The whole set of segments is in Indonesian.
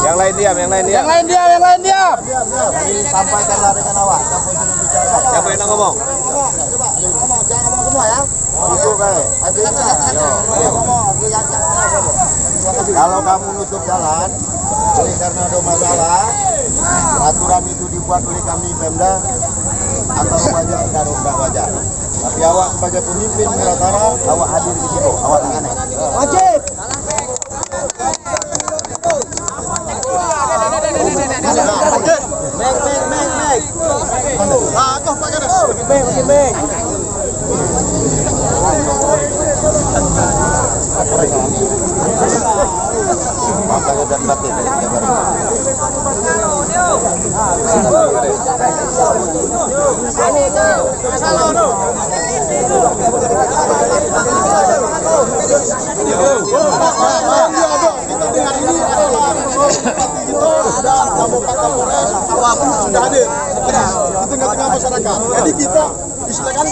Yang lain diam. Sampaikanlah dengan awak. Siapa yang nak ngomong? Jangan ngomong semua ya. Itu baik. Kalau kamu nutup jalan, oleh karena ada masalah, peraturan itu dibuat oleh kami Pemda, atau wajar atau tidak wajar. Tapi awak sebagai pemimpin Muratara, awak hadir di situ, awak tangani. Wajib. Meg. Kau Pak Ganes. Makin meg. Mata dan batin. Sudah hadir di tengah-tengah masyarakat. Jadi kita istilahkan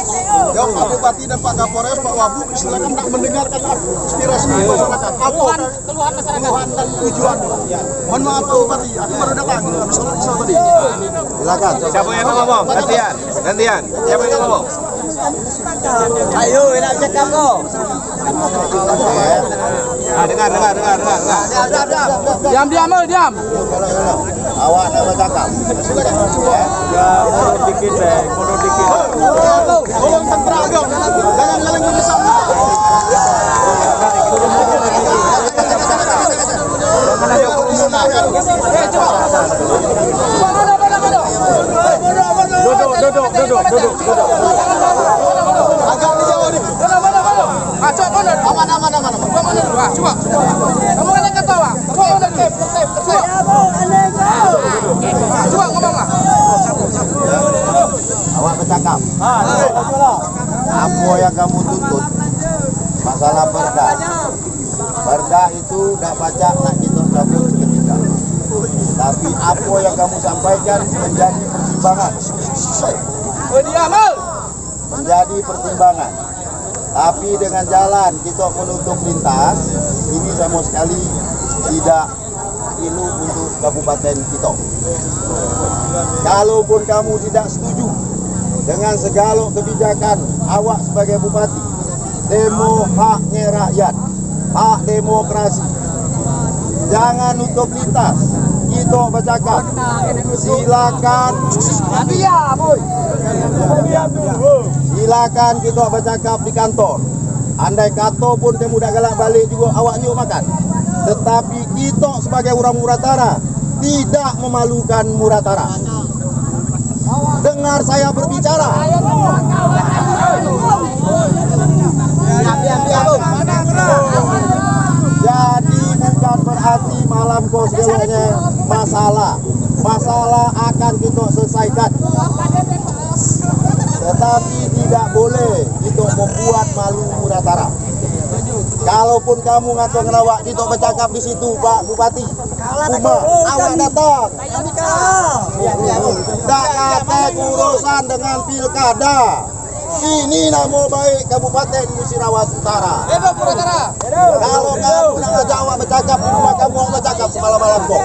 ya Pak Bupati dan Pak Kapolres, Pak Wabuk istilahkan nak mendengarkan aspirasi masyarakat. Keluhan dan tujuan. Mohon maaf Pak Bupati, aku baru datang. Habis sholat isya tadi. Silakan. Siapa yang ngomong? Gantian. Siapa yang ngomong? Ayo, enak cakap kau. Dengar. Diam. Awak nak bercakap. Silakan. Mundur dikit. Tolong tentera dong. Jangan menyesal. Duduk. Agak dijauh nih. Aman. Coba. Kamu kan yang ketawa. Coba ngomonglah. Awak bercakap. Apa yang kamu tuntut? Masalah perda. Perda itu dah baca nak kita cabut seketika. Tapi apa yang kamu sampaikan menjadi pertimbangan. Menjadi pertimbangan. Tapi dengan jalan kita menutup lintas, ini sama sekali tidak perlu untuk kabupaten kita. Kalaupun kamu tidak setuju dengan segala kebijakan awak sebagai bupati, demo haknya rakyat, hak demokrasi. Jangan nutup lintas. Kita bercakap. Silakan kita bercakap di kantor. Andai kata pun kamu dah galak balik juga awak nyuk makan. Tetapi kita sebagai orang Muratara tidak memalukan Muratara. Dengar saya berbicara. Jadi bukan berarti malam kau segalanya masalah akan kita selesaikan. Tetapi tidak boleh kita membuat malu Muratara. Kalaupun kamu ngatur ngelawak kita bercakap di situ Pak Bupati, awak datang. Tak kata urusan dengan pilkada. Ini nama baik Kabupaten Musirawas Utara. Kalau kamu nak ngajak awak bercakap di rumah kamu, awak bercakap semalam-malam kau.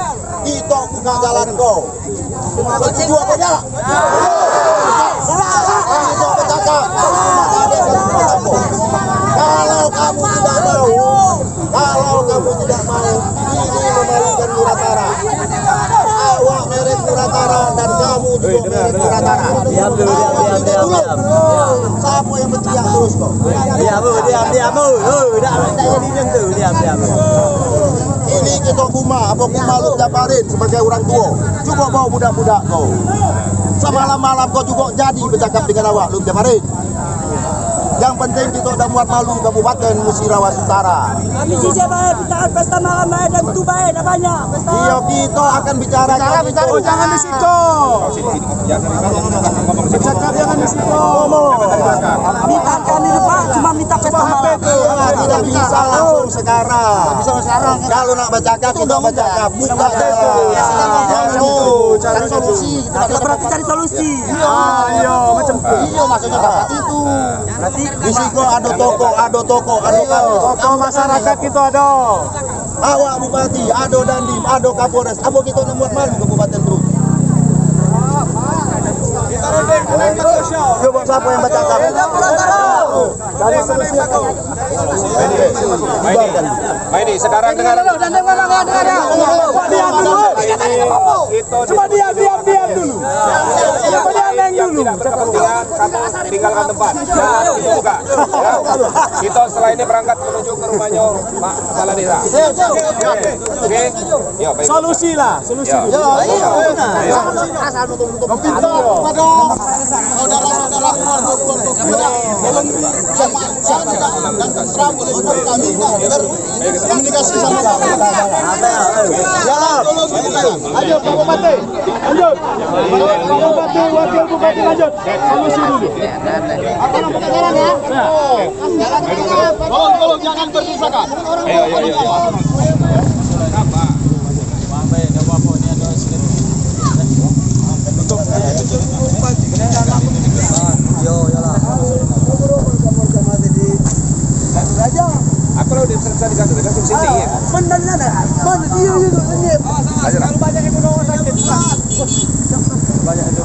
Kita buka jalan kau. Setuju apa tidak? Kita bercakap. Kalau kamu tidak mau, ini memalukan Muratara. Awak merek Muratara dan kamu juga merek Muratara. Diam. Siapa yang berteriak terus kok? Diam. Ini kita kuma lu Japarin sebagai orang tua. Cuba bawa budak-budak kau. Semalam-malam kau juga jadi bercakap dengan awak lu Japarin. Yang penting kita dah buat malu Kabupaten Musirawas Utara. Kami sisa baik, kita pesta malam baik dan itu baik, dah banyak pesta. Iya, kita akan bicara. Oh, jangan di situ. Bercakap jangan di situ. Minta kami lupa, cuma minta pesta malam. Tidak bisa langsung sekarang. Kalau nak bercakap, kita bercakap. Bukan cari solusi. Berarti cari solusi. Ayo, macam iya maksudnya seperti itu. Berarti di Risiko ado toko, ado kami. Toko masyarakat kita ada. Awak bupati, ado dandim, ado kapolres. Apa kita nak buat malu Kabupaten Truk? Coba siapa yang baca kamu? Cari solusi. Ini sekarang dengar. Diam dulu. Coba diam dulu. Coba diam dulu. Berkepentingan kamu tinggalkan tempat. Jangan dibuka. Ya. Kita setelah ini berangkat menuju ke rumahnya Pak Kepala Desa. Oke. Ya, baik. Solusi lah, solusi dulu. Meminta kepada saudara-saudara keluarga kita yang dan terserah oleh semua kami berkomunikasi sama-sama. Ayo Pak Bupati, lanjut. Pak Bupati, Wakil Bupati lanjut. Solusi dulu. Tolong jangan berdesakan. Aku lo di kantor langsung sini ya. Mana dia ini. Kalau banyak yang mau sakit. Banyak itu.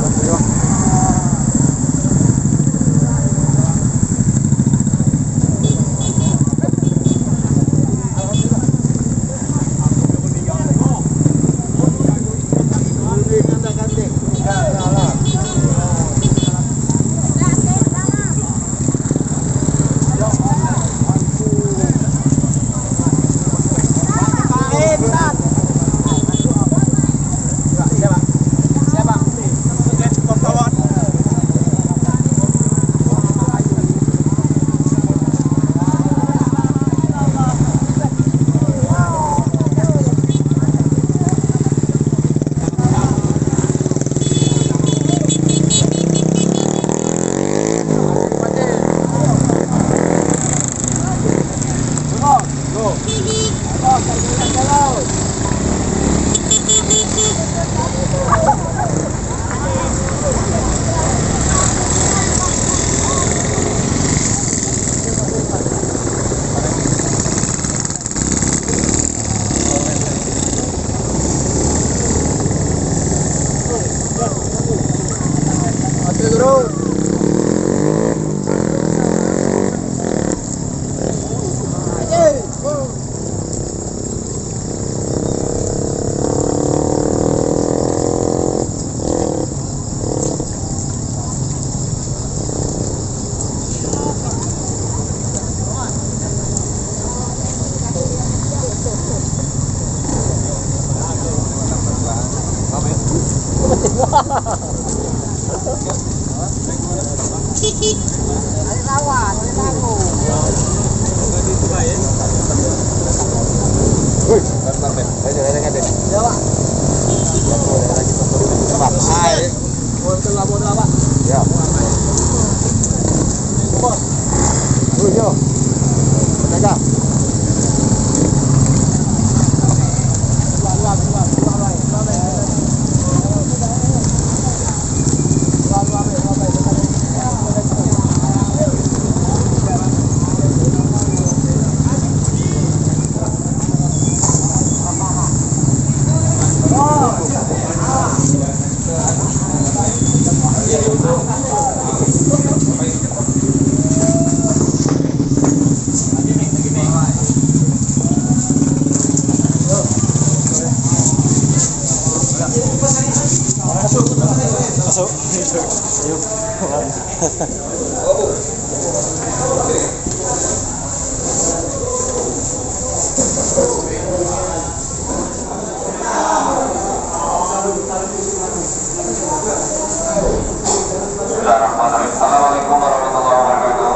Assalamualaikum warahmatullahi wabarakatuh.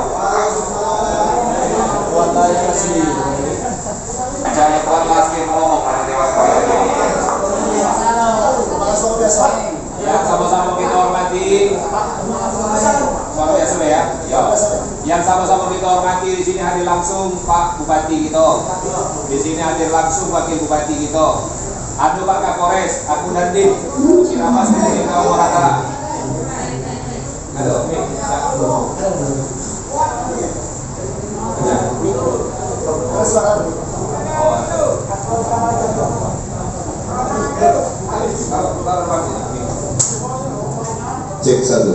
Jangan lupa masih ngomong pada dewas kalian ini. Ya, sama-sama kita hormati. Swastiastu ya. Yang sama-sama kita hormati di sini hadir langsung Pak Bupati kita. Di sini hadir langsung Wakil Bupati kita. Adu Pak Kapolres, aku Dandim, Siramas dari Kabupaten. Aduh, Cek satu.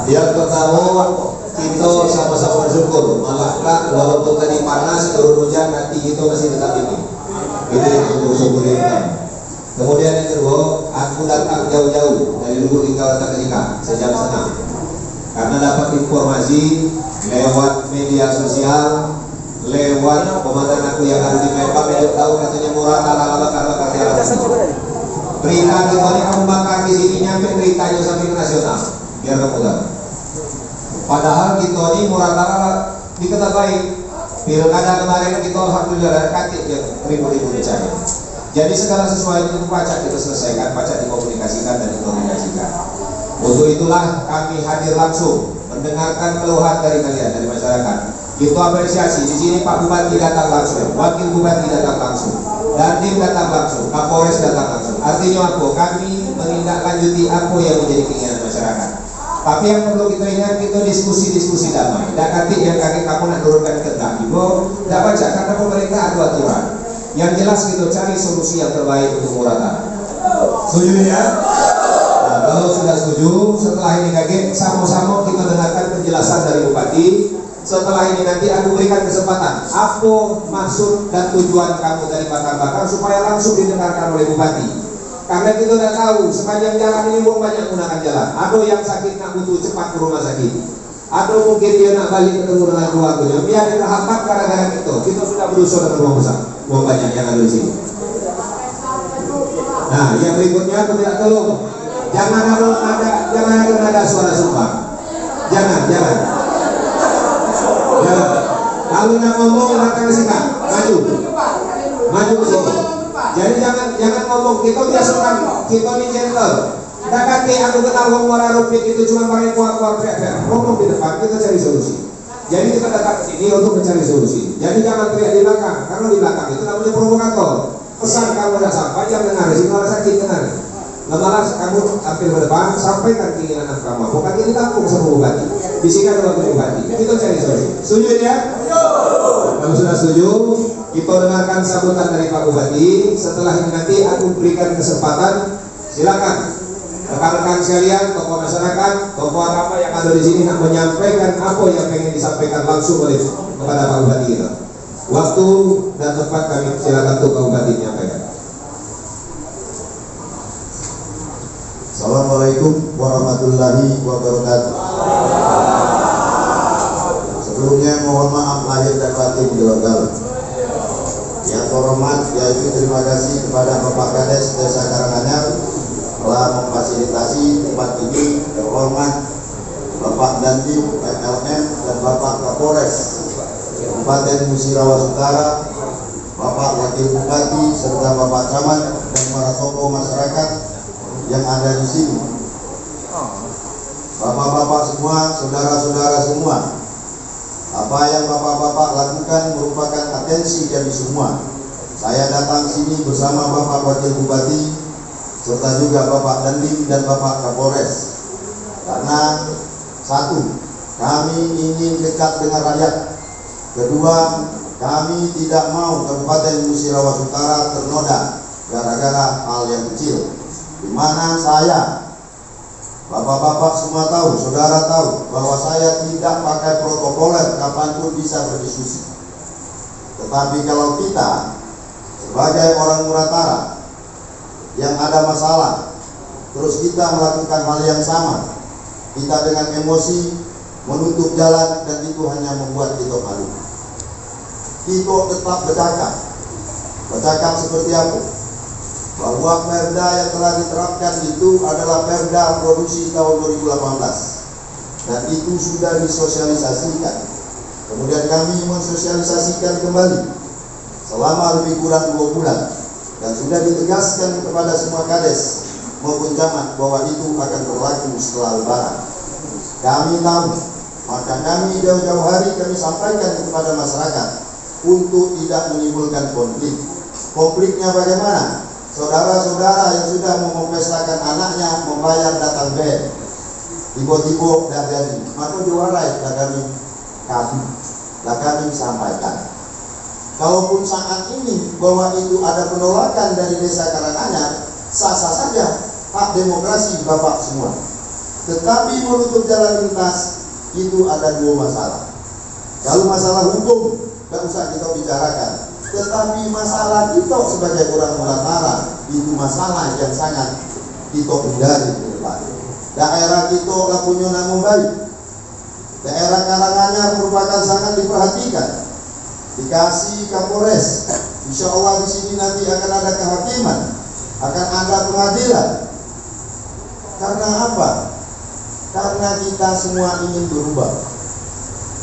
Yang pertama, kita sama-sama bersyukur. Malahkah walaupun tadi panas, turun hujan, nanti kita masih tetap ini. Itu yang bersyukur kita. Kemudian yang kedua, aku datang jauh-jauh dari Lubuk Linggau datang ke Jika sejam setengah. Karena dapat informasi lewat media sosial, lewat komandan aku yang ada di Memang, dia tahu katanya murah bakar tiara. Berita kita ini kamu bakar di sini nyampe beritanya sampai ke nasional, biar kamu tahu. Padahal kita ini murah diketahui. Pilkada kemarin kita alhamdulillah katik ya ribu-ribu bicara. Jadi segala sesuatu itu pacak kita selesaikan, pacak dikomunikasikan dan dikomunikasikan. Untuk itulah kami hadir langsung mendengarkan keluhan dari kalian, dari masyarakat. Itu apresiasi. Di sini Pak Bupati datang langsung, Wakil Bupati datang langsung, Dandim datang langsung, Kapolres datang langsung. Artinya apa? Kami menindaklanjuti apa yang menjadi keinginan masyarakat. Tapi yang perlu kita ingat, kita diskusi damai. Dan nanti yang kakek kamu nak turunkan ke Ibu, tidak baca karena pemerintah ada aturan. Yang jelas kita cari solusi yang terbaik untuk Murata. Setuju ya? Nah, kalau sudah setuju, setelah ini kakek sama-sama kita dengarkan penjelasan dari Bupati. Setelah ini nanti aku berikan kesempatan apa maksud dan tujuan kamu dari bakar-bakar supaya langsung didengarkan oleh Bupati. Karena kita tidak tahu sepanjang jalan ini banyak menggunakan jalan. Ada yang sakit nak butuh cepat ke rumah sakit. Ada mungkin dia nak balik ketemu dengan keluarganya. Biar terhambat gara-gara kita. Kita sudah berusaha dengan uang besar, uang banyak yang ada di sini. Nah, yang berikutnya aku tidak tolong. Jangan ada nada suara sumpah. Jangan. Kalau nak ngomong datang ke sini, maju ke sini. Jadi jangan ngomong kita biasa orang, kita ini gentle. Tak kaki aku kenal ngomong orang rupit itu cuma pakai kuat-kuat teriak. Ngomong di depan kita cari solusi. Jadi kita datang ke sini untuk mencari solusi. Jadi jangan teriak di belakang, karena di belakang itu namanya provokator. Pesan kamu tidak sampai, jangan dengar. Sini orang sakit dengar. Lamalah kamu hampir ke depan, sampaikan keinginan kamu. Bukan ini tampung sama Bupati. Di sini ada wakil Bupati. Kita cari solusi. Setuju ya? Kalau sudah setuju, kita dengarkan sambutan dari Pak Bupati. Setelah ini nanti aku berikan kesempatan. Silakan rekan-rekan sekalian, tokoh masyarakat, tokoh agama yang ada di sini nak menyampaikan apa yang pengen disampaikan langsung oleh kepada Pak Bupati kita. Waktu dan tempat kami silakan untuk Pak Bupati menyampaikan. Assalamualaikum warahmatullahi wabarakatuh. Sebelumnya mohon maaf lahir dan batin dalam. Yang terhormat yaitu terima kasih kepada Bapak Kades Desa Karanganyar telah memfasilitasi tempat ini. Terhormat Bapak Dandim MLM dan Bapak Kapolres Kabupaten Musirawas Utara, Bapak Wakil Bupati serta Bapak Camat dan para tokoh masyarakat yang ada di sini. Bapak-bapak semua, saudara-saudara semua, apa yang bapak-bapak lakukan merupakan atensi dari semua. Saya datang sini bersama Bapak Wakil Bupati serta juga Bapak Dandim dan Bapak Kapolres. Karena satu, kami ingin dekat dengan rakyat. Kedua, kami tidak mau Kabupaten Musirawas Utara ternoda gara-gara hal yang kecil. Di mana saya, bapak-bapak semua tahu, saudara tahu bahwa saya tidak pakai protokoler kapanpun bisa berdiskusi. Tetapi kalau kita sebagai orang Muratara yang ada masalah, terus kita melakukan hal yang sama, kita dengan emosi menutup jalan, dan itu hanya membuat kita malu. Kita tetap bercakap seperti apa? Bahwa perda yang telah diterapkan itu adalah perda produksi tahun 2018 dan itu sudah disosialisasikan. Kemudian kami mensosialisasikan kembali selama lebih kurang 2 bulan dan sudah ditegaskan kepada semua kades maupun camat bahwa itu akan berlaku setelah Lebaran. Kami tahu, maka kami jauh-jauh hari kami sampaikan kepada masyarakat untuk tidak menimbulkan konflik. Konfliknya bagaimana? Saudara-saudara yang sudah memestakan anaknya membayar datang band, tiba-tiba dah jadi, maka diwarai dah kami sampaikan. Kalaupun saat ini bahwa itu ada penolakan dari Desa Karanganyar, sah-sah saja, hak demokrasi Bapak semua. Tetapi menutup jalan lintas itu ada dua masalah. Kalau masalah hukum tidak usah kita bicarakan, tetapi masalah kita sebagai orang Mataram itu masalah yang sangat kita hindari ke depan. Daerah kita tidak punya nama baik. Daerah Karanganyar merupakan sangat diperhatikan. Dikasih Kapolres, insya Allah di sini nanti akan ada kehakiman, akan ada pengadilan. Karena apa? Karena kita semua ingin berubah.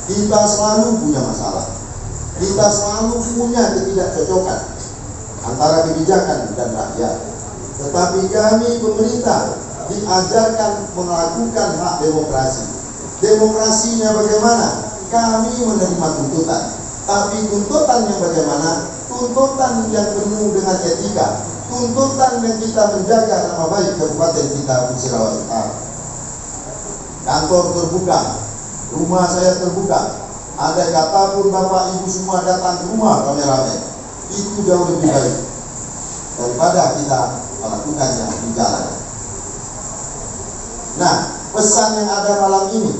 Kita selalu punya masalah. Kita selalu punya ketidakcocokan antara kebijakan dan rakyat. Tetapi kami pemerintah diajarkan melakukan hak demokrasi. Demokrasinya bagaimana? Kami menerima tuntutan. Tapi tuntutan yang bagaimana? Tuntutan yang penuh dengan etika, tuntutan yang kita menjaga nama baik kabupaten kita Musirawas Utara. Kantor terbuka, rumah saya terbuka. Ada kata pun Bapak Ibu semua datang ke rumah rame-rame. Itu jauh lebih baik daripada kita melakukannya di jalan. Nah, pesan yang ada malam ini,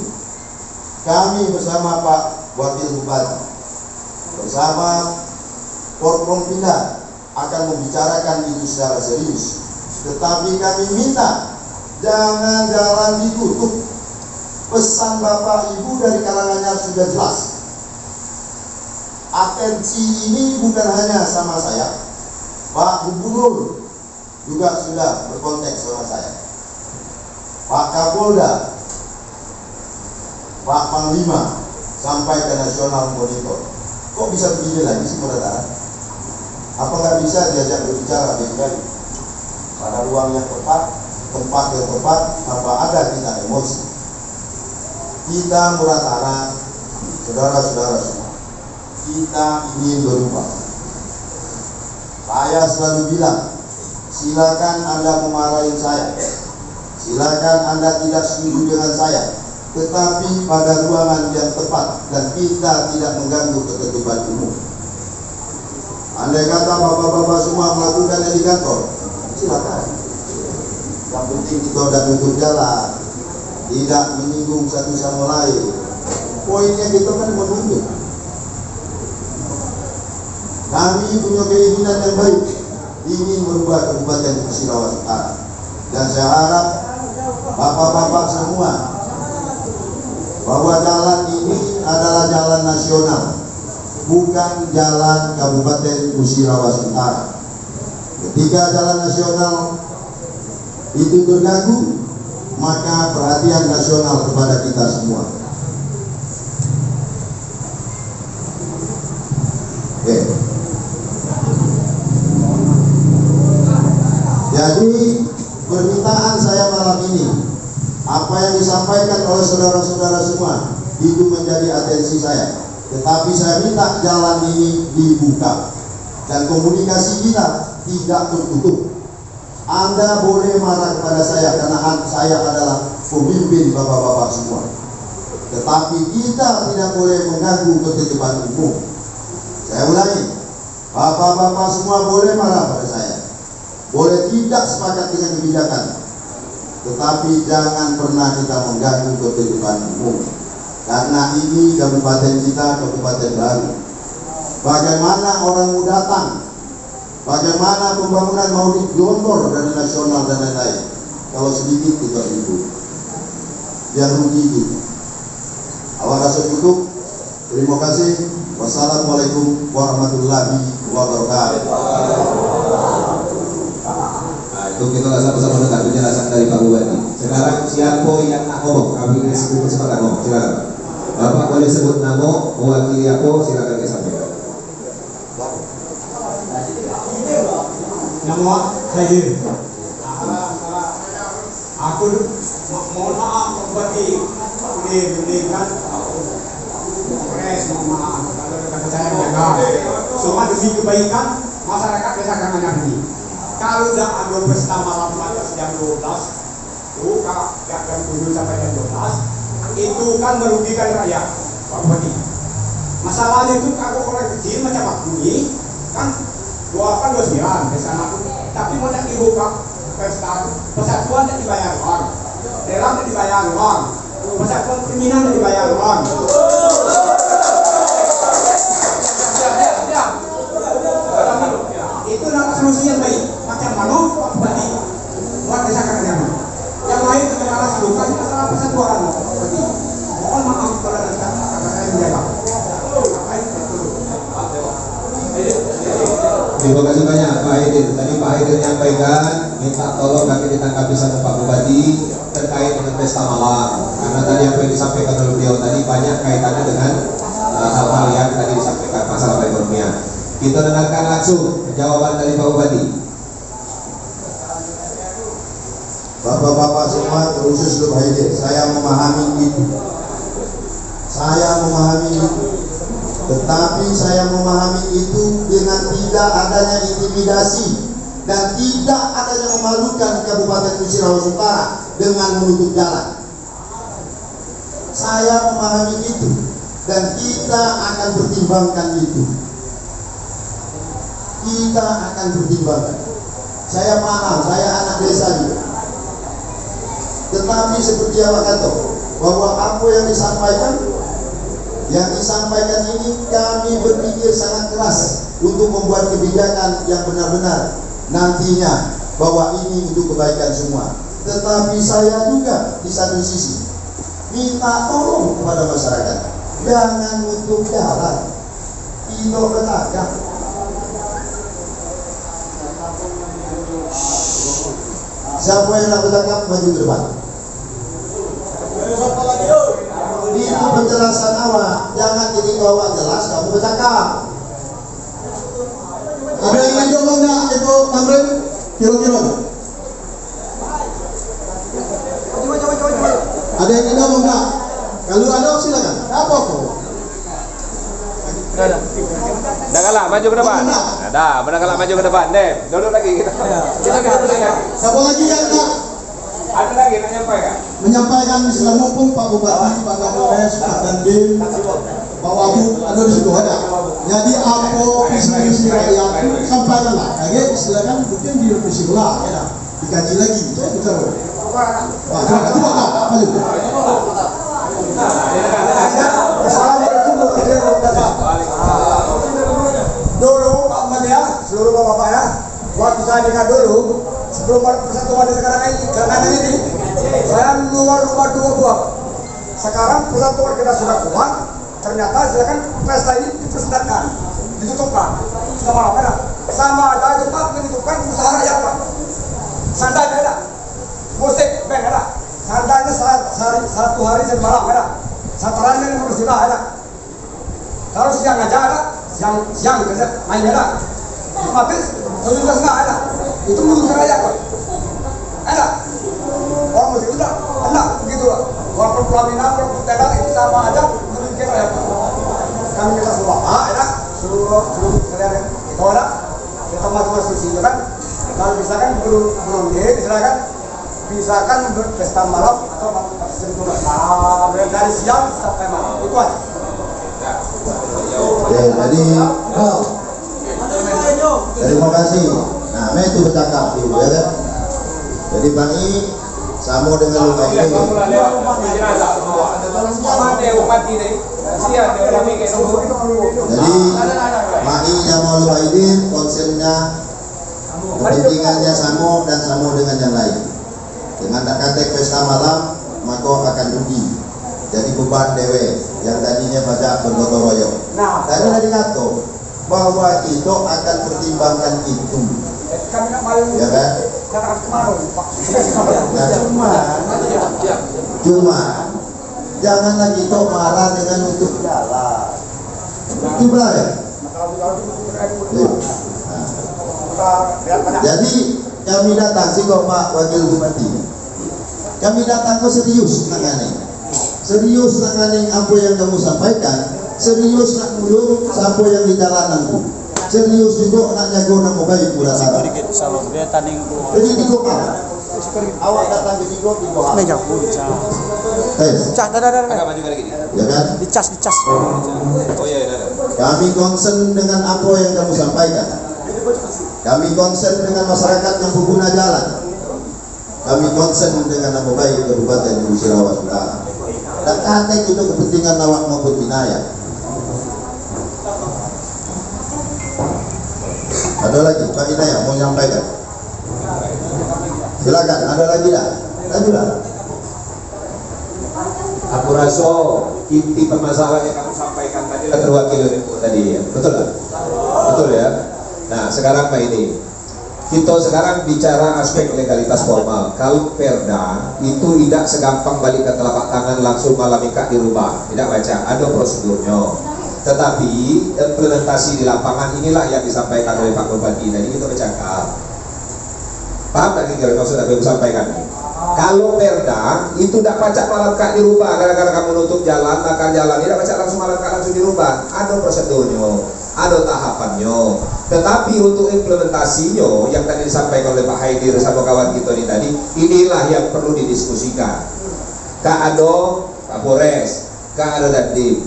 kami bersama Pak Wakil Bupati bersama Forkompinda akan membicarakan itu secara serius. Tetapi kami minta jangan jalan ditutup. Pesan Bapak Ibu dari Karanganyar sudah jelas. Atensi ini bukan hanya sama saya, Pak Gubernur juga sudah berkontak sama saya, Pak Kapolda, Pak Panglima, sampai ke Nasional Monitor. Kok bisa begini lagi sih saudara? Apa nggak bisa diajak berbicara baik-baik pada ruang yang tepat, tempat yang tepat, tanpa ada kita emosi? Kita Mataram, saudara-saudara semua, kita ingin berubah. Saya selalu bilang, silakan Anda memarahi saya, silakan Anda tidak setuju dengan saya, tetapi pada ruangan yang tepat dan kita tidak mengganggu ketertiban umum. Andai kata bapak-bapak semua melakukannya di kantor, silakan. Yang penting kita udah tutup jalan, tidak menyinggung satu sama lain. Poinnya kita kan menunjuk. Kami punya keinginan yang baik, ingin merubah Kabupaten Musirawas Utara. Dan saya harap bapak-bapak semua bahwa jalan ini adalah jalan nasional, bukan jalan Kabupaten Musirawas Utara. Ketika jalan nasional itu terganggu, maka perhatian nasional kepada kita semua. Oke. Jadi permintaan saya malam ini, apa yang disampaikan oleh saudara-saudara semua itu menjadi atensi saya. Tetapi saya minta jalan ini dibuka dan komunikasi kita tidak tertutup. Anda boleh marah kepada saya karena saya adalah pemimpin bapak-bapak semua. Tetapi kita tidak boleh mengganggu ketertiban umum. Saya ulangi, bapak-bapak semua boleh marah pada saya, boleh tidak sepakat dengan kebijakan, tetapi jangan pernah kita mengganggu ketertiban umum. Karena ini kabupaten kita, kabupaten baru. Bagaimana orang mau datang, bagaimana pembangunan mau digelontor dari nasional dan lain-lain, kalau sedikit tidak ribut, yang rugi itu. Awal rasa cukup. Terima kasih. Wassalamualaikum warahmatullahi wabarakatuh. Nah, itu kita sama-sama dengar penjelasan dari Pak Bupati. Sekarang siapa yang nak ngomong? Kami ingin sebut kesempatan ngomong. Silakan. Bapak boleh sebut nama, mewakili apa? Silakan disampaikan. Nama Khair. Aku mohon maaf Bupati, berikan Polres, mohon maaf kalau kata saya jaga. Semua demi kebaikan masyarakat Desa Karanganyar ini. Kalau tidak ada pesta malam batas jam 12, jam 7 sampai jam 12 itu kan merugikan rakyat, Pak Bupati. Masalahnya itu aku orang kecil macam aku ini kan 28-29 di sana, tapi mau nak dibuka pesta persatuan tidak dibayar orang, daerah tidak dibayar orang, persatuan pimpinan tidak dibayar orang. Itu nama solusi yang baik. Macam mana Pak Bupati buat desa Karanganyar? Yang lain masalah seluruh itu masalah persatuan Pak Bupati. Mohon maaf kalau ada kata-kata yang menjaga. Terima kasih banyak Pak Haidin. Tadi Pak Haidin menyampaikan minta tolong kami ditangkapi sama Pak Bupati terkait dengan pesta malam. Karena tadi apa yang disampaikan oleh beliau tadi banyak kaitannya dengan hal-hal yang tadi disampaikan masalah perekonomian. Kita dengarkan langsung jawaban dari Pak Bupati. Bapak-bapak semua, khusus Pak Haidin, saya memahami itu. Saya memahami itu. Tetapi saya memahami itu dengan tidak adanya intimidasi dan tidak adanya memalukan Kabupaten Musirawas Utara dengan menutup jalan. Saya memahami itu dan kita akan pertimbangkan itu. Kita akan pertimbangkan. Saya paham, saya anak desa juga. Tetapi seperti yang kata bahwa apa yang disampaikan ini kami berpikir sangat keras untuk membuat kebijakan yang benar-benar nantinya bahwa ini untuk kebaikan semua. Tetapi saya juga di satu sisi minta tolong kepada masyarakat, jangan nutup jalan, tidak berdagang. Siapa yang nak bercakap maju ke depan. Itu penjelasan awak, jangan jadi awak jelas kamu bercakap. Ada yang ingin ngomong nak itu Tamrin? Kira-kira. Ada yang ingin ngomong nak? Kalau ada silakan. Apa kau? Dah kalah maju ke depan. Dah, benar kalah maju ke depan. Deh, duduk lagi kita. Siapa lagi yang nak? Ada lagi nak nyampaikan? Menyampaikan istilah mumpung Pak Bupati, Pak Kapolres, Pak Dandim, Pak Wabuk ada di situ ada. Jadi apa visi-visi rakyat sampaikanlah. Oke, silakan mungkin di revisi ulang, ya, dikaji lagi. Saya bicara. Pak, coba maju. Assalamualaikum warahmatullahi wabarakatuh. Dulu Pak Media, seluruh bapak-bapak ya, waktu saya dengar dulu sebelum persatuan di sekarang ini, saya luar rumah 2 buah. Sekarang persatuan kita sudah kuat, ternyata silakan pesta ini dipersilakan, ditutupkan. Sudah malam ada, sama ada cepat menentukan usaha rakyat Pak. Sandanya ada, musik band ada, sandanya satu hari semalam ada, satarannya 15 juta ada. Kalau siang aja ada, siang kerja main ada, otomatis 17,5 ada. Itu menurut rakyat Pak. Ada. Orang musik itu enak begitu lah. Walaupun pelaminan, walaupun tenda itu sama aja menurut rakyat Pak. Kami minta semua, enak. Seluruh sekalian itu ada. Kita masuk sini kan. Kalau misalkan belum silakan. Misalkan berpesta malam atau sentuhan dari siang sampai malam. Itu aja. Ya, jadi terima kasih. Nah, itu bercakap ibu ya kan. Jadi Pak I sama dengan luka ini. Jadi Pak I sama luka ini konsennya kepentingannya sama dan sama dengan yang lain. Dengan tak kata pesta malam maka akan rugi. Jadi beban dewe yang tadinya pada bergotong royong. Tadi tadi ngato bahwa itu akan pertimbangkan itu. Ya kan? Nah, cuma jangan lagi toh marah dengan nutup jalan. Itu ya. Jadi kami datang sih kok Pak Wakil Bupati. Kami datang ke serius nangani. Serius nangani apa yang kamu sampaikan. Serius nak mulung sampai yang di jalanan tu. Serius juga nak jago nak baik pula sana. Jadi di kota Awak datang ke sini tiga Meja puncak. Cah, dah. Agak maju lagi. ya kan? Dicas. Oh iya, ada. Kami concern dengan apa yang kamu sampaikan. Kami concern dengan masyarakat yang pengguna jalan. Kami concern dengan nama baik Kabupaten Musirawas Utara. Dan kata itu kepentingan awak maupun wilayah. Ada lagi Pak Inaya mau menyampaikan? Silakan, ada lagi dah? Lanjutlah. Aku rasa inti permasalahan yang kamu sampaikan tadi lah terwakili tadi ya. Betul lah? Betul ya? Nah sekarang Pak ini kita sekarang bicara aspek legalitas formal. Kalau perda itu tidak segampang balik ke telapak tangan langsung malam ikat dirubah. Tidak baca, ada prosedurnya. Tetapi implementasi di lapangan inilah yang disampaikan oleh Pak Bupati tadi kita bercakap. Paham tak kira-kira maksud aku sampaikan? Kalau perda itu tidak pacak malam kak dirubah gara-gara kamu nutup jalan, takar jalan, tidak pacak langsung malam kak langsung dirubah. Ada prosedurnya, ada tahapannya. Tetapi untuk implementasinya yang tadi disampaikan oleh Pak Haidir sama kawan kita ini tadi, inilah yang perlu didiskusikan. Kak ada Kapolres, Kak ada Dandim.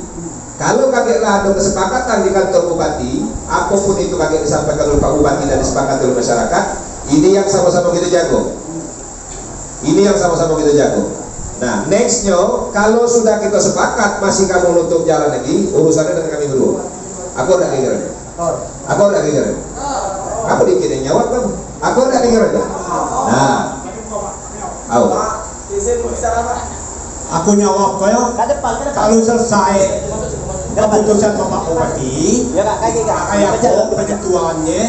Kalau kakeklah ada kesepakatan di kantor bupati, apapun itu kakek disampaikan oleh Pak Bupati dan disepakati oleh masyarakat, ini yang sama-sama kita jago. Ini yang sama-sama kita jago. Nah, nextnya, kalau sudah kita sepakat masih kamu nutup jalan lagi, urusannya dengan kami berdua. Aku udah dengar. Aku udah dengar. Aku dikirim jawab kamu. Aku udah dengar. Nah, au. Aku jawab kalau selesai keputusan Bapak Bupati, kayak penentuannya,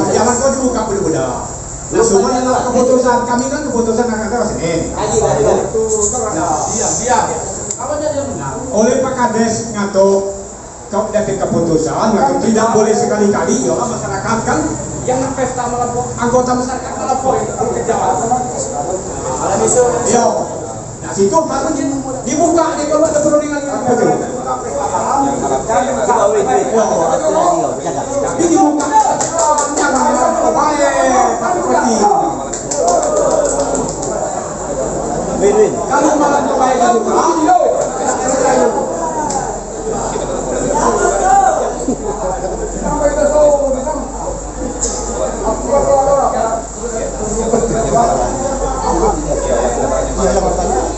jangan kau dibuka dulu dah. Nah, semua yang keputusan kami kan keputusan akan Senin. Oleh Pak Kades ngatur kau dari keputusan, ngatur tidak boleh sekali-kali, ya masyarakat kan yang pesta melapor, anggota masyarakat melapor ke Jawa. Iya. Nah, situ baru dibuka di keluar ke perundingan betul. Tapi dibuka jangan baik. Kalau malah baik dibuka.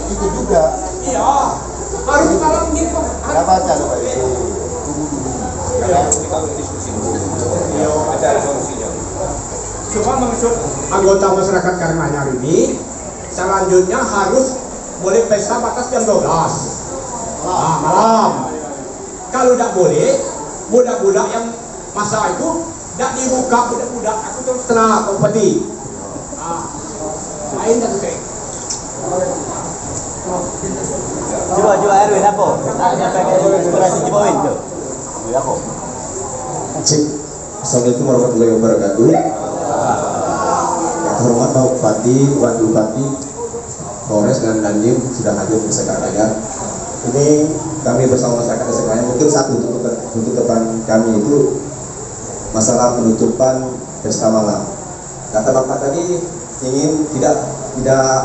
Itu juga. Iya. Harus malam begini Pak. Nggak baca loh Pak. Kita diskusi dulu. Ada solusinya. Cuma maksud anggota masyarakat Karanganyar ini selanjutnya harus boleh pesta batas jam 12 malam. Kalau tidak boleh, budak-budak yang masa itu tidak dibuka budak-budak. Aku terus terang Pak Bupati. Lain dan oke. Coba Erwin apa? Aspirasi coba Erwin tu. Apa? Cik. Assalamualaikum warahmatullahi wabarakatuh. Yang terhormat Pak Bupati, Wakil Bupati, Polres dan Dandim sudah hadir di Karanganyar. Ini kami bersama masyarakat desa Karanganyar mungkin satu untuk depan kami itu masalah penutupan pesta malam. Kata Bapak tadi ingin tidak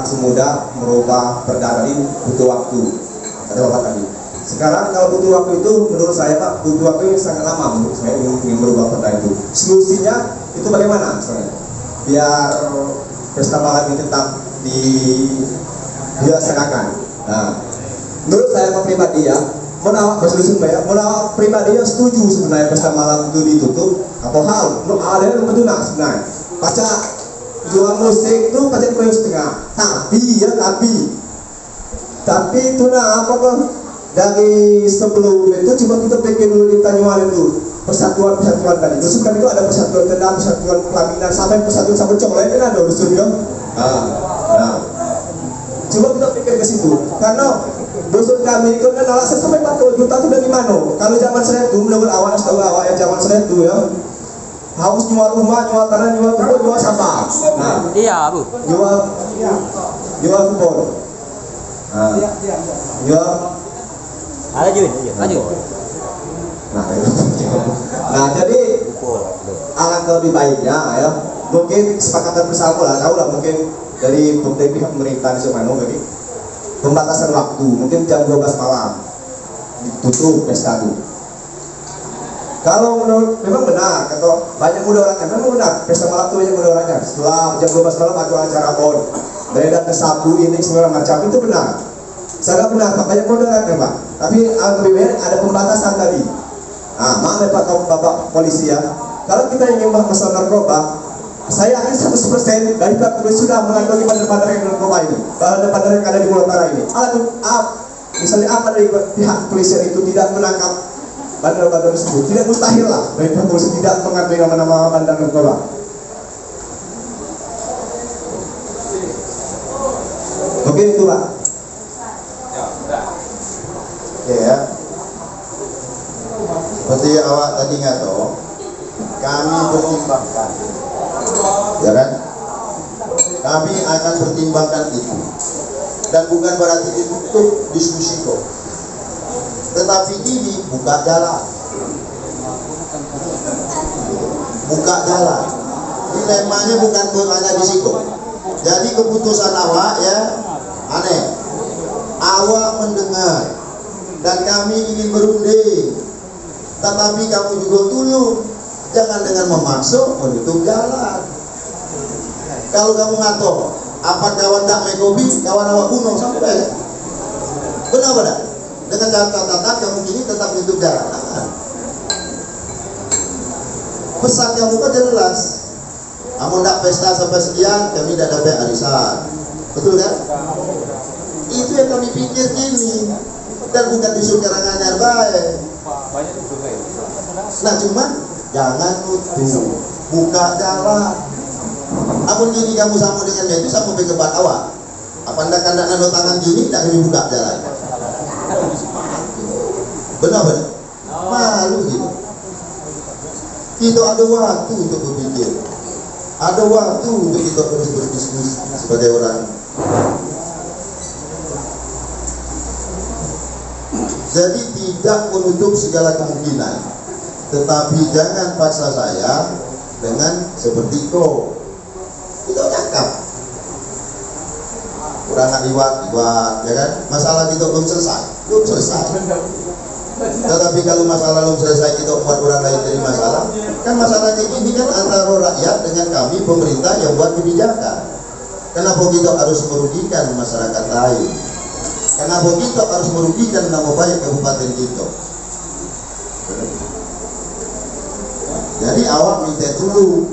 semudah merubah perda tadi butuh waktu. Kata Bapak tadi. Sekarang kalau butuh waktu itu menurut saya Pak butuh waktu yang sangat lama menurut saya ingin merubah perda itu. Solusinya itu bagaimana misalnya? Biar pesta malam ini tetap dilaksanakan. Nah, menurut saya Pak pribadi ya, menawar pribadi yang setuju sebenarnya pesta malam itu ditutup atau hal, ada yang betul nak sebenarnya. Baca jual musik itu pasti koyo setengah. Tapi itu nah apa dari sebelum itu coba kita pikir dulu di Tanyuan itu persatuan tadi. Dusun kan itu ada persatuan tendang, persatuan pelaminan sampai persatuan sampai colek kan ada dusun kan. Nah, coba kita pikir ke situ karena dusun kami itu kan alasan sampai 40 juta itu dari mana? Kalau zaman saya itu menurut awak tahu awak ya zaman saya itu ya harus jual rumah, jual tanah, jual kebun, jual sampah. Nah, Iya, Bu. jual kebun. Nah, jual. Lanjut. Nah, jadi alangkah lebih baiknya ya mungkin kesepakatan bersama lah, tahu lah mungkin dari pihak pemerintah di Sumeneb ini pembatasan waktu, mungkin jam 12 malam ditutup pesta itu. Kalau menurut, memang benar, atau banyak mudaratnya, memang benar, pesta malam itu banyak mudaratnya. Setelah jam 12 malam ada acara pon, beredar ke sabu ini segala macam, itu benar. Sangat benar, Pak, banyak mudaratnya, Pak. Tapi lebih banyak ada pembatasan tadi. Nah, maaf ya Bapak polisi ya. Kalau kita ingin masalah narkoba, saya yakin 100% dari pihak polisi sudah mengantongi bandar-bandar yang narkoba ini, bandar-bandar yang ada di Pulau Utara ini. Misalnya apa dari pihak polisian itu tidak menangkap bandar-bandar tersebut, tidak mustahil lah dari pihak polisi tidak mengantongi nama-nama bandar narkoba. Mungkin itu Pak. Ya, seperti awak tadi ngato, kami pertimbangkan, ya kan? Kami akan pertimbangkan itu, dan bukan berarti ditutup diskusi kok. Tetapi ini buka jalan, Dilemanya bukan hanya di situ. Jadi keputusan awak ya aneh, awak mendengar dan kami ingin berunding, tetapi kamu juga tolong jangan dengan memaksa menutup jalan. Kalau kamu ngatur apa kawan tak mekobi, kawan awak bunuh sampai benar-benar dengan catatan kamu ini tetap menutup jalan. Pesan kamu kan jelas, kamu tidak pesta sampai sekian, kami tidak dapat arisan, betul kan? Itu yang kami pikir gini, dan bukan disuruh karangan baik. Nah cuman jangan nutup, buka jalan. Apun gini kamu sama dengan dia itu sama pegebat awak. Apa anda kandak nado tangan gini tak kami buka jalan? Benar-benar malu gitu. Kita ada waktu untuk berpikir, ada waktu untuk kita terus berdiskusi sebagai orang. Jadi tidak menutup segala kemungkinan, tetapi jangan paksa saya dengan seperti itu. Kita cakap, kurang nak iwat, ya kan? Masalah kita belum selesai. Tetapi kalau masalah belum selesai kita buat orang lain jadi masalah, kan masalah kayak gini kan antara rakyat dengan kami pemerintah yang buat kebijakan. Kenapa kita harus merugikan masyarakat lain? Kenapa kita harus merugikan nama baik kabupaten kita? Jadi awak minta dulu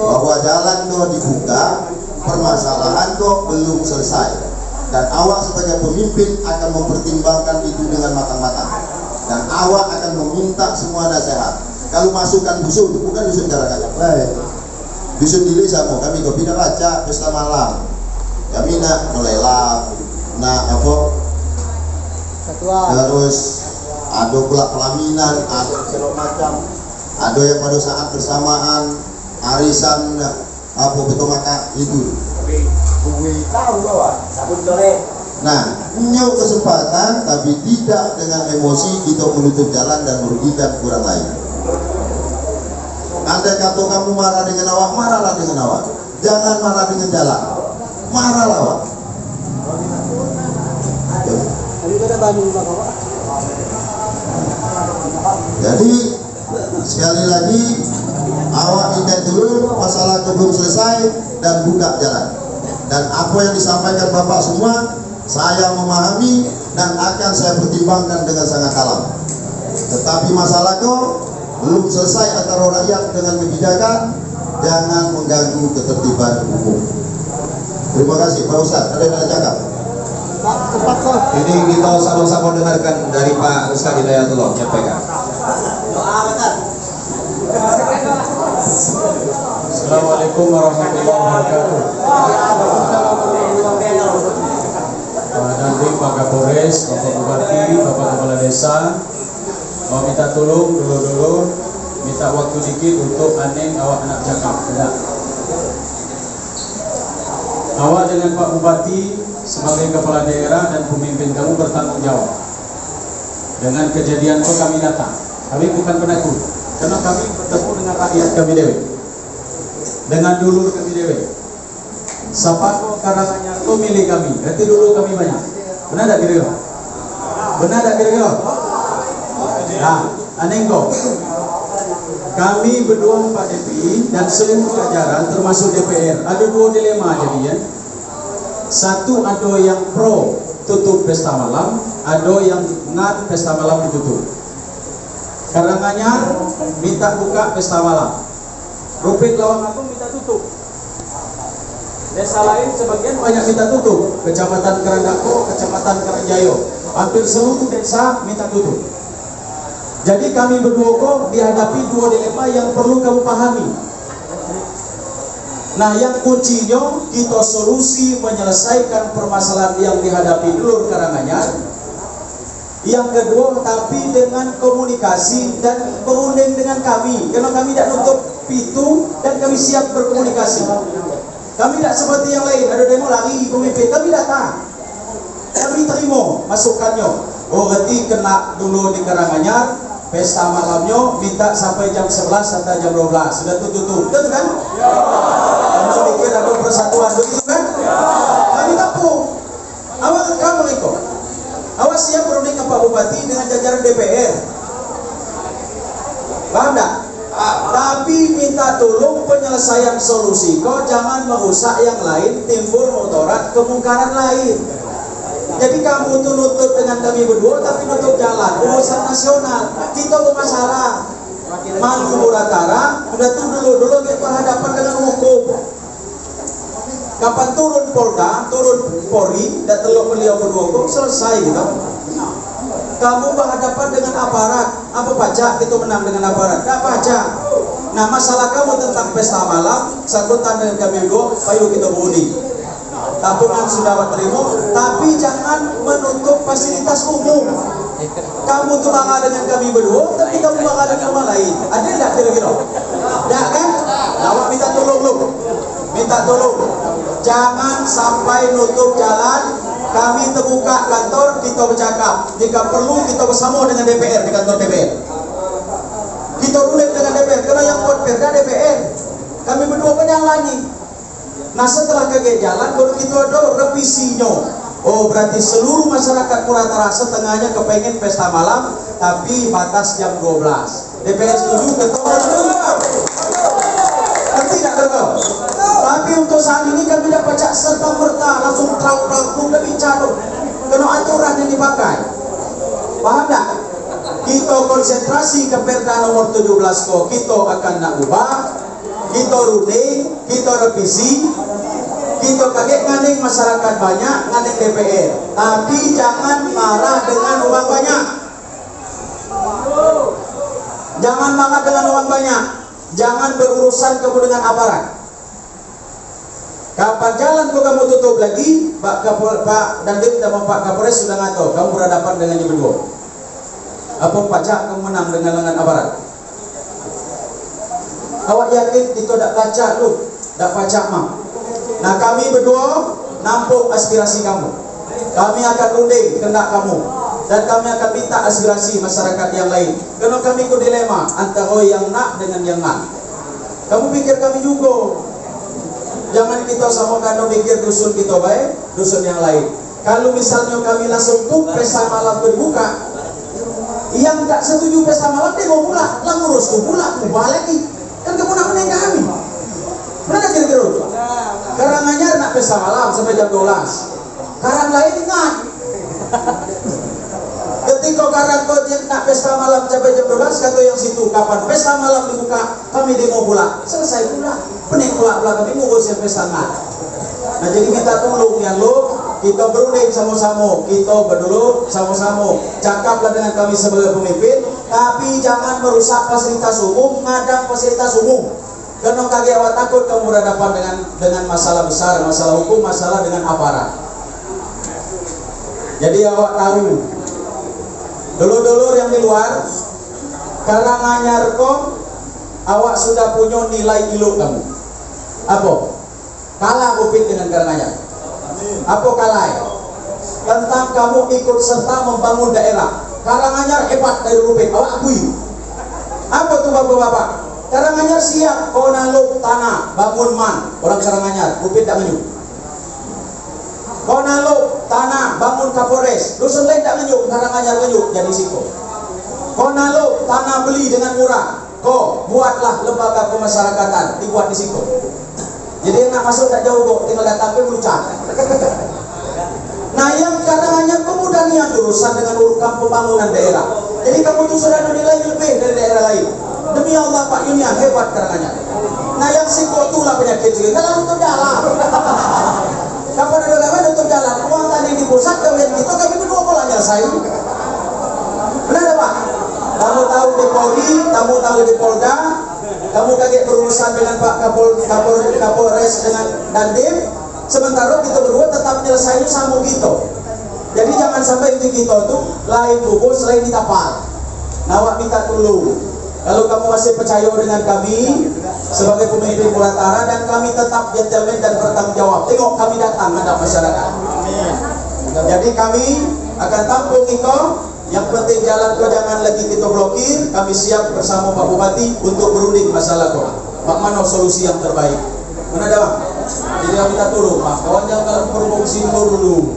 bahwa jalan kau dibuka, permasalahan kau belum selesai, dan awak sebagai pemimpin akan mempertimbangkan itu dengan matang-matang, dan awak akan meminta semua nasihat. Kalau masukan dusun, bukan dusun Karanganyar, dusun di sama kami kau pindah baca pesta malam, kami nak melelang, nak apa? Terus ada pula pelaminan, ada segala macam, ada yang pada saat bersamaan arisan apa betul maka itu. Nah, punya kesempatan tapi tidak dengan emosi kita menutup jalan dan merugikan orang lain. Andai kata kamu marah dengan awak, marahlah dengan awak. Jangan marah dengan jalan, marahlah awak. Jadi sekali lagi awak minta dulu masalah belum selesai dan buka jalan. Dan apa yang disampaikan Bapak semua saya memahami dan akan saya pertimbangkan dengan sangat dalam. Tetapi masalah kau belum selesai antara rakyat dengan kebijakan, jangan mengganggu ketertiban umum. Terima kasih Pak Ustadz. Ada yang nak cakap? Ini kita sama-sama dengarkan dari Pak Ustadz Hidayatullah menyampaikan. Assalamualaikum warahmatullahi wabarakatuh. Pak Dandim, Pak Kapolres, Bapak Bupati, Bapak Kepala Desa, mau minta tolong dulu, minta waktu dikit untuk aneh awak nak cakap. Awak dengan Pak Bupati sebagai kepala daerah dan pemimpin kamu bertanggung jawab. Dengan kejadian itu kami datang. Kami bukan penakut, karena kami bertemu dengan rakyat kami dewe, dengan dulur kami dewe. Sapako Karanganyar itu milik kami. Berarti dulu kami banyak. Benar tak kira-kira? Benar tak kira-kira? Nah, anengko. Kami berdua Pak DPI dan seluruh jajaran termasuk DPR ada dua dilema jadi ya. Satu ada yang pro tutup pesta malam, ada yang ngat pesta malam ditutup. Karanganyar minta buka pesta malam. Rupit Lawang Agung minta tutup. Desa lain sebagian banyak minta tutup. Kecamatan Kerandako, Kecamatan Karanjayo, hampir seluruh desa minta tutup. Jadi kami berdua kok dihadapi dua dilema yang perlu kamu pahami. Nah, yang kuncinya kita solusi menyelesaikan permasalahan yang dihadapi dulur Karanganyar. Yang kedua, tapi dengan komunikasi dan berunding dengan kami. Karena kami tidak nutup pintu dan kami siap berkomunikasi. Kami tidak seperti yang lain, ada demo lari pemimpin, kami datang. Kami terima masukannya. Oh, berarti kena dulu di Karanganyar, pesta malamnya minta sampai jam 11 sampai jam 12. Sudah tutup. Betul kan? Ya. Kamu mikir ada persatuan begitu kan? Kami tahu. Awak kamu ikut. Awak siap berunding dengan Pak Bupati dengan jajaran DPR. Paham tak? Tapi minta tolong penyelesaian solusi kok jangan merusak yang lain, timbul mudarat kemungkaran lain. Jadi kamu tuh nutut dengan kami berdua tapi nutup jalan urusan nasional. Kita bermasalah Maluku Utara sudah tuh dulu kita berhadapan dengan hukum. Kapan turun Polda, turun Polri, dan teluk beliau berdua hukum selesai gitu. Kamu berhadapan dengan aparat, apa pajak itu menang dengan aparat? Tidak pajak. Nah, masalah kamu tentang pesta malam, sakutan dengan kami dua, ayo kita berunding. Tabungan sudah terima, tapi jangan menutup fasilitas umum. Kamu tuh bangga dengan kami berdua, tapi kamu bangga dengan rumah lain. Ada tidak kira-kira? Tidak kan? Awak minta tolong lu, minta tolong. Jangan sampai nutup jalan. Kami terbuka kantor, kita bercakap. Jika perlu kita bersama dengan DPR di kantor DPR. Kita ruling dengan DPR, karena yang buat perda DPR. Kami berdua kan yang lagi. Nah, setelah kaget jalan, baru kita ada revisinya. Oh, berarti seluruh masyarakat Kuratara setengahnya kepengen pesta malam, tapi batas jam 12. DPR setuju, ketua setuju. Ngerti tidak ketua? Tapi untuk saat ini kami tidak baca serta merta langsung terang-terang dan bicara. Karena aturan yang dipakai. Paham tak? Kita konsentrasi ke Perda nomor 17 kok kita akan nak ubah. Kita ruling, kita revisi, kita kaget nganing masyarakat banyak, nganing DPR. Tapi jangan marah dengan uang banyak. Jangan marah dengan uang banyak. Jangan berurusan kamu dengan aparat. Kapan jalan kok kamu tutup lagi, Pak Dandim dan Pak Kapolres sudah ngatur, kamu berhadapan dengan yang berdua. Apa pajak kamu menang dengan lengan aparat? Awak yakin itu tak pajak lu, tak pajak mah. Nah, kami berdua nampung aspirasi kamu. Kami akan runding kehendak kamu dan kami akan minta aspirasi masyarakat yang lain. Karena kami ikut dilema antara yang nak dengan yang nak. Kamu pikir kami juga. Jangan kita samakan mikir dusun kita baik, dusun yang lain. Kalau misalnya kami langsung tuh pesta malam berbuka, yang tak setuju pesta malam dia mau pula, lah ngurus tuh pula, lagi. Kan kamu nak meneng kami. Mana kira-kira? Karanganyar nak pesta malam sampai jam 12. Karang lain ingat. Ketika karang kau nak pesta malam sampai jam 12, kata yang situ kapan pesta malam dibuka, kami demo pula. Selesai pula. Pening pula kami ngurus yang pesta malam. Nah, jadi minta tolong yang lo, kita berunding sama-sama, kita berdulu sama-sama. Cakaplah dengan kami sebagai pemimpin, tapi jangan merusak fasilitas umum, ngadang fasilitas umum. Karena kaget awak takut kamu berhadapan dengan masalah besar, masalah hukum, masalah dengan aparat. Jadi awak tahu, dulur-dulur yang di luar, Karanganyar kok awak sudah punya nilai ilok kamu. Apa? Kalah Upit dengan Karanganyar. Apa kalah? Tentang kamu ikut serta membangun daerah. Karanganyar hebat dari Upit, awak akui. Apa tuh bapak-bapak? Karanganyar siap kau naluk tanah, bangun man, orang Karanganyar, Upit tak menyu. Kau naluk tanah bangun Kapolres, dusun lain tak ngenyuk, Karanganyar ngenyuk jadi siko. Kau naluk tanah beli dengan murah, kau buatlah lembaga pemasyarakatan, dibuat di siko. Jadi nak masuk tak jauh kok, tinggal datang ke Bulucan. Nah yang Karanganyar pemuda niat urusan dengan urusan pembangunan daerah. Jadi kamu tu sudah nilai lebih dari daerah lain. Demi Allah Pak Yunian hebat Karanganyar. Nah yang siko itulah penyakit juga. Kalau untuk jalan. Kapan ada gawe untuk jalan, uang tadi di pusat gawean kita kami berdua pola nyelesai. Benar tak Pak? Kamu tahu di Polri, kamu tahu di Polda, kamu kaget berurusan dengan Pak Kapolres dengan Dandim, sementara kita berdua tetap nyelesainya sama kita. Jadi jangan sampai itu kita tuh lain bubus, lain ditapal. Nawak minta tolong. Kalau kamu masih percaya dengan kami sebagai pemimpin Muratara dan kami tetap gentleman dan bertanggung jawab. Tengok kami datang hadap masyarakat. Amin. Jadi kami akan tampung itu. Yang penting jalan kau jangan lagi kita blokir. Kami siap bersama Pak Bupati untuk berunding masalah kau. Bagaimana solusi yang terbaik? Mana ada Bang? Jadi kami minta tolong Pak. Kawan jangan kalau promosi dulu.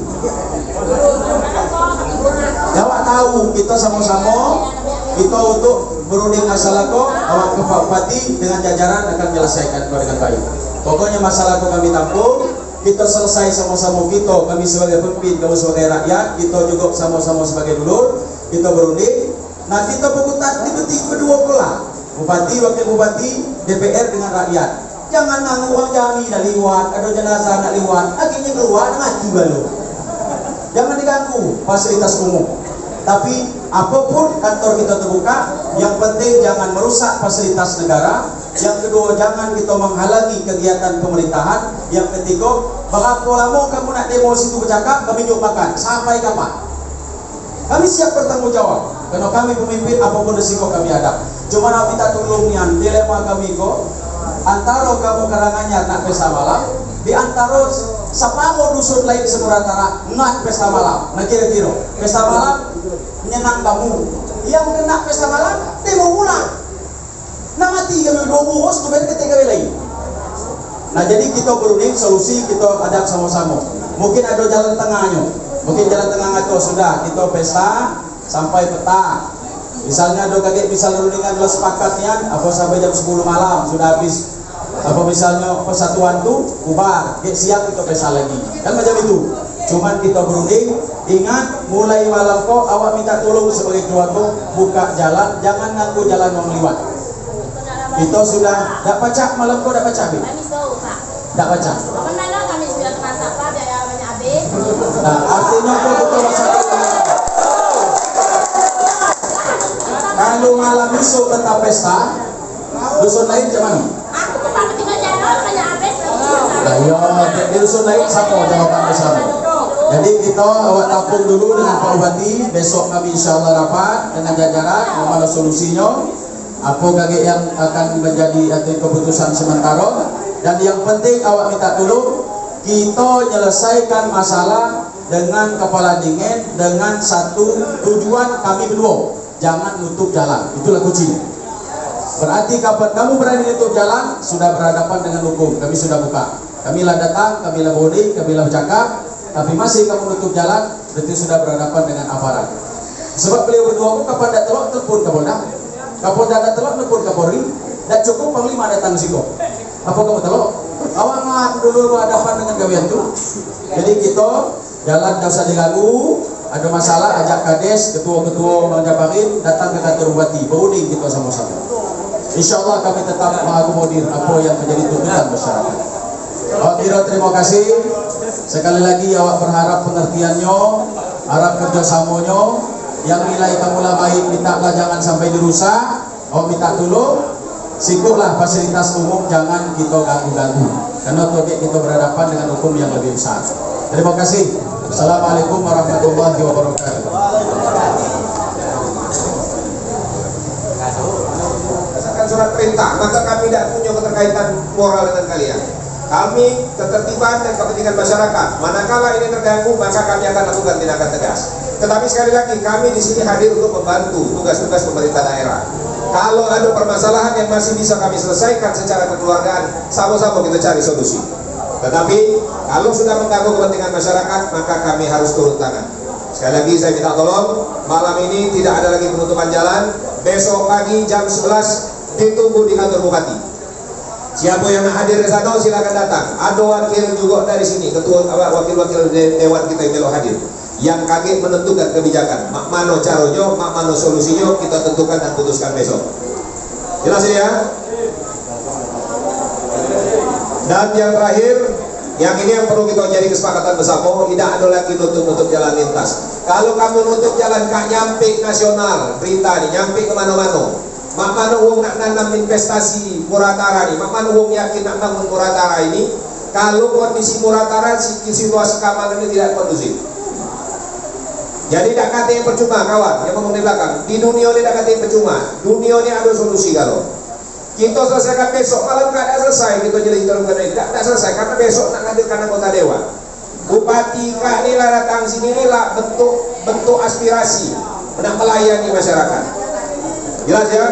Jawab tahu kita sama-sama kita untuk berunding masalah kau, awak ke Pak Bupati dengan jajaran akan menyelesaikan kau dengan baik. Pokoknya masalah kau kami tampung, kita selesai sama-sama kita, kami sebagai pemimpin, kamu sebagai rakyat, kita juga sama-sama sebagai dulur, kita berunding. Nah kita berkutat di kedua belah, Bupati, Wakil Bupati, DPR dengan rakyat. Jangan nganggu uang jami nak liwat, ada jenazah nak liwat, akhirnya keluar mati balu. Jangan diganggu fasilitas umum. Tapi apapun kantor kita terbuka, yang penting jangan merusak fasilitas negara. Yang kedua, jangan kita menghalangi kegiatan pemerintahan. Yang ketiga, berapa lama kamu nak demo situ bercakap, kami jauh makan. Sampai kapan? Kami siap bertanggung jawab. Karena kami pemimpin, apapun risiko kami hadap. Cuma nak minta tolong nian, dilema kami kok. Antara kamu Karanganyar nak pesta malam, di antara separuh dusun lain Muratara nak pesta malam. Nah kira-kira pesta malam menyenang kamu, yang kena pesta malam demo pulang. Nah mati kami dua bungkus kemudian ketika lain. Nah jadi kita berunding solusi kita hadap sama-sama. Mungkin ada jalan tengahnya. Mungkin jalan tengah itu sudah kita pesta sampai petang. Misalnya ada kaget misal rundingan adalah sepakatnya apa sampai jam 10 malam sudah habis. Apa misalnya persatuan itu bubar, siang kita pesta lagi. Kan macam itu. Cuman kita berunding, ingat mulai malam kok awak minta tolong sebagai keluarga buka jalan, jangan nganggu jalan yang lewat. Kita sudah tak baca malam kok tak baca Bin? Tak baca. Nah, artinya kok betul masyarakat. Kalau malam esok tetap pesta, dusun lain macam mana? Nah, ya, di dusun lain sama jawaban bersama. Jadi kita awak tampung dulu dengan Pak Bupati. Besok kami insyaAllah rapat dengan jajaran mana solusinya, apa kaget yang akan menjadi atau keputusan sementara. Dan yang penting awak minta dulu kita menyelesaikan masalah dengan kepala dingin, dengan satu tujuan kami berdua, jangan nutup jalan. Itulah kuncinya. Berarti kapan kamu berani nutup jalan, sudah berhadapan dengan hukum. Kami sudah buka. Kamilah datang, kamilah boarding, kamilah bercakap. Tapi masih kamu nutup jalan, berarti sudah berhadapan dengan aparat. Sebab beliau berdua pun kapan dah telok telepon Kapolda. Kapolda dah telok telepon Kapolri. Dan cukup Panglima datang siko. Apa kamu telok? Awak ngat dulu berhadapan dengan gawian tu. Jadi kita jalan tak usah diganggu. Ada masalah ajak kades, ketua-ketua menjabarin datang ke kantor Bupati. Berunding kita sama-sama. InsyaAllah kami tetap mengakomodir apa yang menjadi tuntutan masyarakat. Awak kira terima kasih. Sekali lagi awak berharap pengertiannya, harap kerjasamanya. Yang nilai kamulah baik, mintalah jangan sampai dirusak. Awak minta tolong, sibuklah fasilitas umum jangan kita ganggu-ganggu. Karena kita berhadapan dengan hukum yang lebih besar. Terima kasih. Assalamualaikum warahmatullahi wabarakatuh. Berdasarkan surat perintah, maka kami tidak punya keterkaitan moral dengan kalian. Kami ketertiban dan kepentingan masyarakat. Manakala ini terganggu, maka kami akan lakukan tindakan tegas. Tetapi sekali lagi, kami di sini hadir untuk membantu tugas-tugas pemerintah daerah. Kalau ada permasalahan yang masih bisa kami selesaikan secara kekeluargaan, sama-sama kita cari solusi. Tetapi kalau sudah mengganggu kepentingan masyarakat, maka kami harus turun tangan. Sekali lagi saya minta tolong, malam ini tidak ada lagi penutupan jalan. Besok pagi jam 11 ditunggu di kantor bupati. Siapa yang hadir ke sana silakan datang. Ada wakil juga dari sini, ketua wakil-wakil dewan kita yang belok hadir. Yang kaget menentukan kebijakan. Mak mano caronyo, mak mano solusinya, kita tentukan dan putuskan besok. Jelas ya? Dan yang terakhir, yang ini yang perlu kita jadi kesepakatan bersama, tidak ada lagi nutup jalan lintas. Kalau kamu nutup jalan kak nyampe nasional, berita nih, nyampe kemana-mana. Mak mana uang nak nanam investasi Muratara nih, mak mana uang yakin nak bangun Muratara ini, kalau kondisi Muratara, situasi keamanan ini tidak kondusif. Jadi tak kata yang percuma kawan, yang ngomong di belakang. Di dunia ini tak kata yang percuma. Dunia ini ada solusi kalau. Kita selesaikan besok, malam nggak ada selesai. Kita jadi tidak selesai karena besok nak hadirkan anggota dewan. Bupati kak inilah datang sini inilah bentuk aspirasi, nak melayani masyarakat. Jelas ya?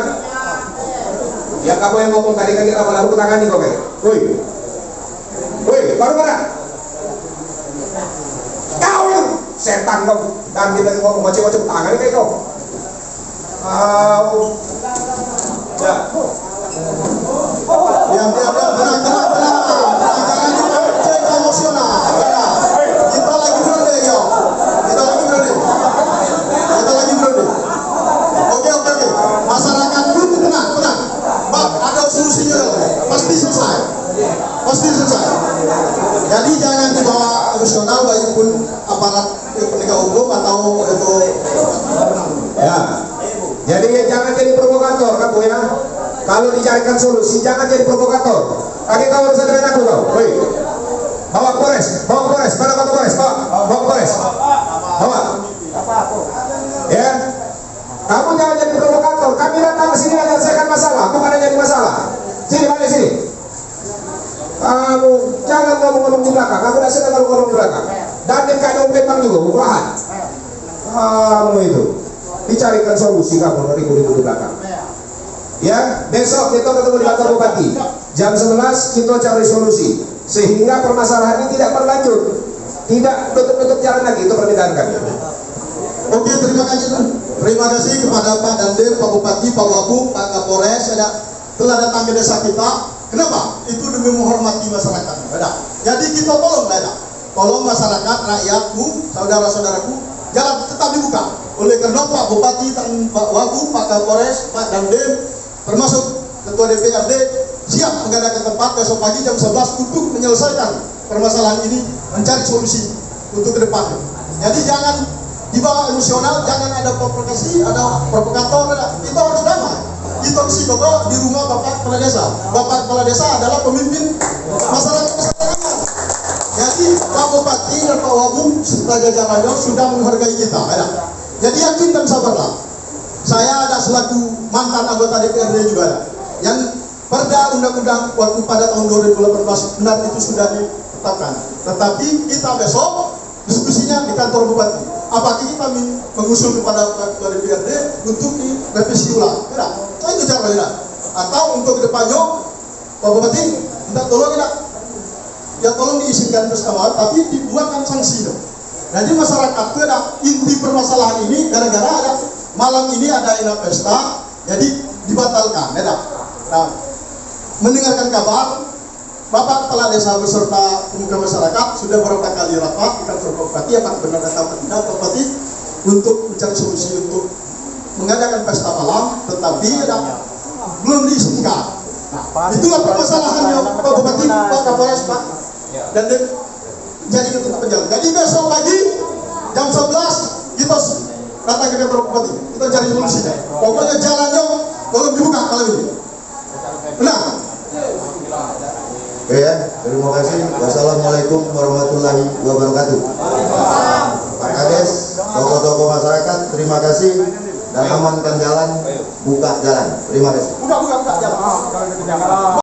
Ya kamu yang ngomong tadi kan kita lalu tangan nih kok kayak. Woi, baru mana? Kau yang setan kau dan kita ngomong macam-macam tangan kayak kau. Ya. Diam, tenang. Jangan cek emosional. Kita lagi berunding ya. Kita lagi berunding. Oke. Masyarakat pun tenang. Bang, ada solusinya. Pasti selesai. Jadi jangan dibawa emosional, baik pun aparat penegak hukum atau itu. Ya. Jadi jangan jadi provokator kamu ya. Kalau dicarikan solusi jangan jadi provokator. Kaki kau urusan dengan aku kau. Woi. Bawa Polres. Mana kamu Polres? Bawa Polres. Bawa. Ya. Kamu jangan jadi provokator. Kami datang ke sini menyelesaikan masalah, bukan jadi masalah. Sini balik sini. Kamu jangan ngomong-ngomong di belakang. Kamu tidak sedang kalau ngomong di belakang. Dan yang kau petang juga, bukan. Kamu itu dicarikan solusi kamu dari di belakang. Ya, besok kita ketemu di kantor bupati. Jam 11 kita cari solusi sehingga permasalahan ini tidak berlanjut. Tidak tutup jalan lagi, itu permintaan kami. Oke, terima kasih kepada Pak Dandim, Pak Bupati, Pak Wagub, Pak Kapolres telah datang ke desa kita. Kenapa? Itu demi menghormati masyarakat. Jadi kita tolong masyarakat, rakyatku, saudara-saudaraku, jalan tetap dibuka. Oleh karena Pak Bupati, Pak Wagub, Pak Kapolres, Pak Dandim, termasuk Ketua DPRD siap mengadakan tempat besok pagi jam 11 untuk menyelesaikan permasalahan ini, mencari solusi untuk ke depan. Jadi jangan dibawa emosional, jangan ada provokasi, ada provokator, itu harus damai. Itu mesti coba di rumah Bapak Kepala Desa. Bapak Kepala Desa adalah pemimpin masyarakat. Jadi Pak Bupati dan Pak Wagub serta jajarannya sudah menghargai kita. Jadi yakin dan sabarlah. Saya ada selaku mantan anggota DPRD juga yang perda undang-undang waktu pada tahun 2018 benar itu sudah ditetapkan. Tetapi kita besok diskusinya di kantor bupati. Apakah kita mengusul kepada ketua DPRD untuk direvisi ulang? Tidak. Itu caranya. Atau untuk kedepannya Pak Bupati minta tolong tidak? Ya tolong diizinkan bersama, tapi dibuatkan sanksi dong. Jadi masyarakat itu ada inti permasalahan ini gara-gara ada malam ini ada pesta, jadi dibatalkan. Nah, mendengarkan kabar, Bapak Kepala Desa beserta pemuda masyarakat sudah beberapa kali rapat di kantor Bupati, apakah benar atau tidak Bupati untuk mencari solusi untuk mengadakan pesta malam, tetapi belum diizinkan. Nah, itulah permasalahannya Pak Bupati, Pak Kapolres, Pak, dan jadi ketua penjaga. Jadi besok pagi jam 11 kita datang ke kantor Bupati, kita cari solusinya. Pokoknya jalannya tolong dibuka kalau ini. Benar. Oke ya, terima kasih. Wassalamualaikum warahmatullahi wabarakatuh. Pak Kades, tokoh-tokoh masyarakat, terima kasih dan amankan jalan, buka jalan. Terima kasih. Buka jalan.